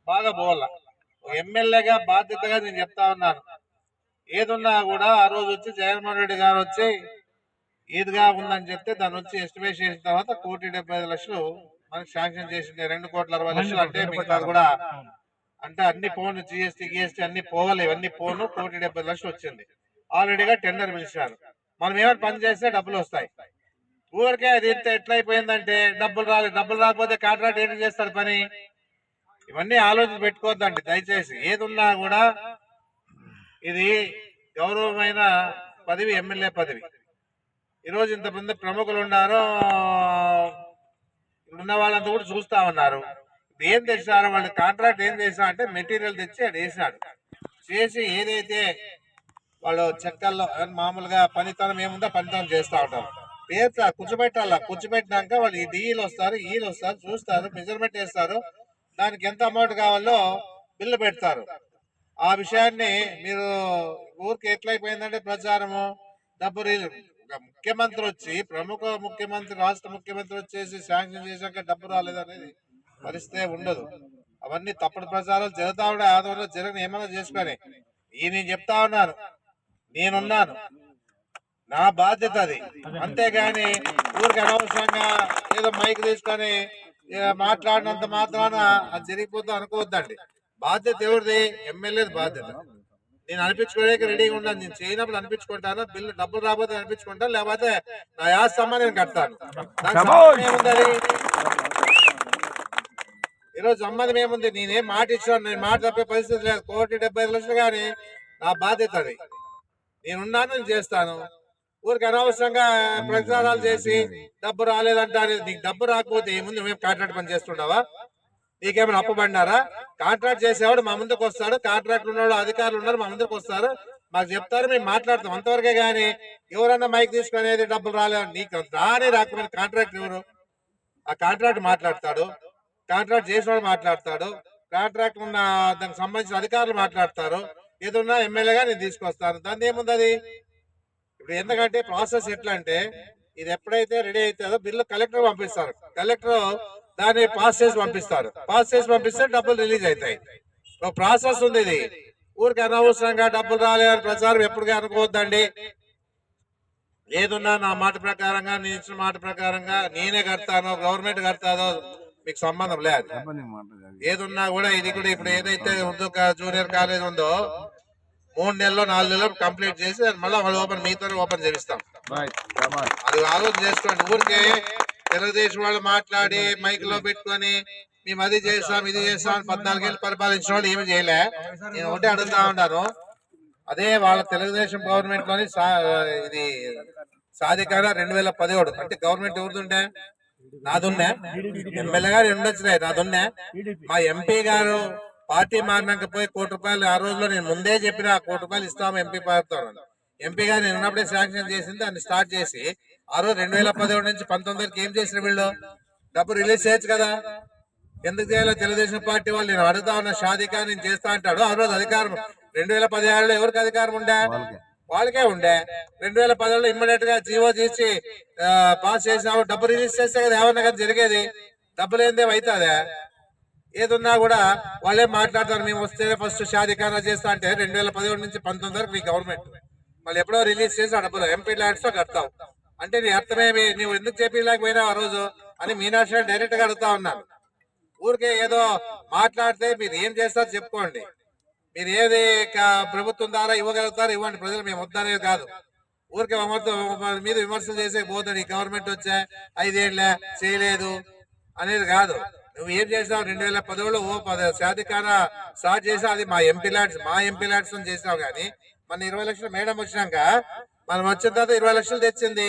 బాగా పోవాల. ఎమ్మెల్యేగా బాధ్యతగా నేను చెప్తా ఉన్నాను. ఏదున్నా కూడా ఆ రోజు వచ్చి జగన్మోహన్ రెడ్డి గారు వచ్చి ఈద్గా ఉందని చెప్తే దాని వచ్చి ఎస్టిమేట్ చేసిన తర్వాత 1,75,00,000 మనకి శాంక్షన్ చేసింది. 2,60,00,000 అంటే మిగతా కూడా అంటే అన్ని పోను జిఎస్టీ గిఎస్టీ అన్ని పోవాలి, ఇవన్నీ పోను 1,70,00,000 వచ్చింది. ఆల్రెడీగా టెండర్ పిలిచారు. మనం ఏమైనా పని చేస్తే డబ్బులు వస్తాయి. ఊరికే అది ఇంత ఎట్లయిపోయిందంటే డబ్బులు రాలేదు, డబ్బులు రాకపోతే కాంట్రాక్ట్ ఏం చేస్తాడు పని? ఇవన్నీ ఆలోచన పెట్టుకోవద్దండి దయచేసి. ఏదున్నా కూడా ఇది గౌరవమైన పదవి, ఎమ్మెల్యే పదవి. ఈరోజు ఇంతమంది ప్రముఖులు ఉన్నారు, ఉన్న వాళ్ళంతా కూడా చూస్తా ఉన్నారు. ఏం తెచ్చారు వాళ్ళు? కాంట్రాక్ట్ ఏం చేశా అంటే మెటీరియల్ తెచ్చి అది వేసినాడు. చేసి ఏదైతే వాళ్ళు చెక్కల్లో మామూలుగా పనితనం ఏముందో పనితనం చేస్తూ ఉంటారు. పేరు కూర్చోబెట్టాల, కూర్చోబెట్టినాక వాళ్ళు ఈ డీఈలు వస్తారు, ఈలు వస్తారు, చూస్తారు, మెజర్మెంట్ వేస్తారు, దానికి ఎంత అమౌంట్ కావాలో బిల్లు పెడతారు. ఆ విషయాన్ని మీరు ఊరికి ఎట్లయిపోయిందంటే ప్రచారము డబ్బు ముఖ్యమంత్రి వచ్చి ప్రముఖ ముఖ్యమంత్రి రాష్ట్ర ముఖ్యమంత్రి వచ్చేసి శాంక్షన్ చేశాక డబ్బు రాలేదనేది పరిస్థితే ఉండదు. అవన్నీ తప్పుడు ప్రచారాలు జరుగుతా ఉండే. ఆదరణ జరగని ఏమైనా చేసుకొని నేను చెప్తా ఉన్నాను, నేనున్నాను, నా బాధ్యత అది. అంతేగాని ఊరికి అనవసరంగా ఏదో మైక్ తీసుకొని మాట్లాడినంత మాత్రాన అది జరిగిపోతా అనుకోవద్దండి. బాధ్యత ఎవరిది? ఎమ్మెల్యే బాధ్యత. నేను అనిపించుకోలేక రెడీగా ఉన్నాను. నేను చేయనప్పుడు అనిపించుకుంటాను, బిల్లు డబ్బులు రాబోతే అనిపించుకుంటాను, లేకపోతే నా యాస్తమ్మ నేను కడతాను. ఏముంది? ఈరోజు సంబంధం ఏముంది? నేనేం మాట ఇచ్చాను, నేను మాట తప్పే పరిస్థితి లేదు. 1,75,00,000 కానీ నా బాధ్యత అది. నేనున్నాను, నేను చేస్తాను. ఊరికి అనవసరంగా ప్రచారాలు చేసి డబ్బు రాలేదంటారు. నీకు డబ్బు రాకపోతే ఏముంది? మేము కాంట్రాక్ట్ పని చేస్తుండవా? నీకేమైనా అప్పబడినారా? కాంట్రాక్ట్ చేసేవాడు మా ముందుకు వస్తాడు, కాంట్రాక్ట్ ఉన్నవాడు అధికారులు ఉన్నారు మా ముందుకు వస్తారు, మాకు చెప్తారు, మేము మాట్లాడతాం, అంతవరకే. కానీ ఎవరన్నా మైక్ తీసుకునేది డబ్బులు రాలేదు నీకు రాకపోయిన కాంట్రాక్ట్ ఎవరు? ఆ కాంట్రాక్ట్ మాట్లాడతాడు, కాంట్రాక్ట్ చేసేవాడు మాట్లాడతాడు, కాంట్రాక్ట్ ఉన్న దానికి సంబంధించిన అధికారులు మాట్లాడతారు. ఏదన్నా ఎమ్మెల్యేగా నేను తీసుకొస్తాను, దాన్ని ఏముంది అది? ఇప్పుడు ఎందుకంటే ప్రాసెస్ ఎట్లా అంటే ఇది ఎప్పుడైతే రెడీ అవుతుందో బిల్లు కలెక్టర్ పంపిస్తారు, కలెక్టర్ దాన్ని పాస్ చేసి పంపిస్తారు, పాస్ చేసి పంపిస్తే డబ్బులు రిలీజ్ అవుతాయి. ఒక ప్రాసెస్ ఉంది. ఇది ఊరికి అనవసరంగా డబ్బులు రాలేదని ప్రచారం ఎప్పటికీ అనుకోవద్దండి. ఏదున్నా నా మాట ప్రకారంగా, నేను ఇచ్చిన మాట ప్రకారంగా నేనే కడతానో గవర్నమెంట్ కడతాదో మీకు సంబంధం లేదు. ఏదున్నా కూడా ఇది కూడా ఇప్పుడు ఏదైతే ఉందో జూనియర్ కాలేజ్ ఉందో 3 నెలల్లో 4 నెలల్లో కంప్లీట్ చేసి మళ్ళీ వాళ్ళు ఓపెన్ మీతో ఓపెన్ చేపిస్తాం. అది ఆలోచన చేసుకోండి. ఊరికే తెలుగుదేశం వాళ్ళు మాట్లాడి మైక్ లో పెట్టుకొని మేము అది చేస్తాం ఇది చేస్తాం 14 ఏళ్ళు పరిపాలించిన వాళ్ళు ఏమి చేయలే. నేను ఒకటే అడుగుతా ఉన్నాను, అదే వాళ్ళ తెలుగుదేశం గవర్నమెంట్ లోని ఇది సాధికార 2017 అంటే గవర్నమెంట్ ఎవరిదుండే? నాదున్నే. ఎమ్మెల్యే గారు 2 వచ్చినాయి, నాదున్నే. మా ఎంపీ గారు పార్టీ మారినాక పోయి 1 కోటి రూపాయలు ఆ రోజులో నేను ముందే చెప్పిన 1 కోటి రూపాయలు ఇస్తాము ఎంపీ పార్టీతో. ఎంపీ గారు నేను ఉన్నప్పుడే శాంక్షన్ చేసింది, దాన్ని స్టార్ట్ చేసి ఆ రోజు 2017 నుంచి 19 ఏం చేసిన వీళ్ళు? డబ్బు రిలీజ్ చేయొచ్చు కదా, ఎందుకు చేయాలో తెలుగుదేశం పార్టీ వాళ్ళు? నేను అడుగుతా ఉన్న షాదికా నేను చేస్తా అంటాడు. ఆ రోజు అధికారం 2016లో ఎవరికి అధికారం ఉండే? వాళ్ళకే ఉండే. 2010లో ఇమ్మీడియట్ గా జీవో తీసి పాస్ చేసినావు, డబ్బు రిలీజ్ చేస్తే కదా ఏమన్నా కదా జరిగేది. డబ్బులు ఏందేమో అవుతుందా? ఏదున్నా కూడా వాళ్ళే మాట్లాడతారు, మేము వస్తే ఫస్ట్ షాదిఖానా చేస్తా అంటే 2017 నుంచి 19 వరకు నీ గవర్నమెంట్ మళ్ళీ ఎప్పుడో రిలీజ్ చేసి ఆ డబ్బులు ఎంపీ ల్యాండ్స్ తో కడతావు అంటే నీ అర్థమేమి? నువ్వు ఎందుకు చెప్పలేకపోయినావు ఆ రోజు అని మీనాక్షి డైరెక్ట్ గా అడుగుతా ఉన్నాను. ఊరికే ఏదో మాట్లాడితే మీరు ఏం చేస్తారో చెప్పుకోండి. మీరు ఏది ప్రభుత్వం ద్వారా ఇవ్వగలుగుతారో ఇవ్వండి, ప్రజలు మేము వద్దనేది కాదు. ఊరికే మీద విమర్శలు చేసే పోతాడు. ఈ గవర్నమెంట్ వచ్చా 5 ఏళ్ళే చేయలేదు అనేది కాదు. నువ్వు ఏం చేసావు? 2010లో శాధికార స్టార్ట్ చేసా, అది మా ఎంపీ ల్యాండ్స్ చేసినావు. కానీ మన 20 లక్షలు మేడం వచ్చినాక మనం వచ్చిన తర్వాత 20 లక్షలు తెచ్చింది.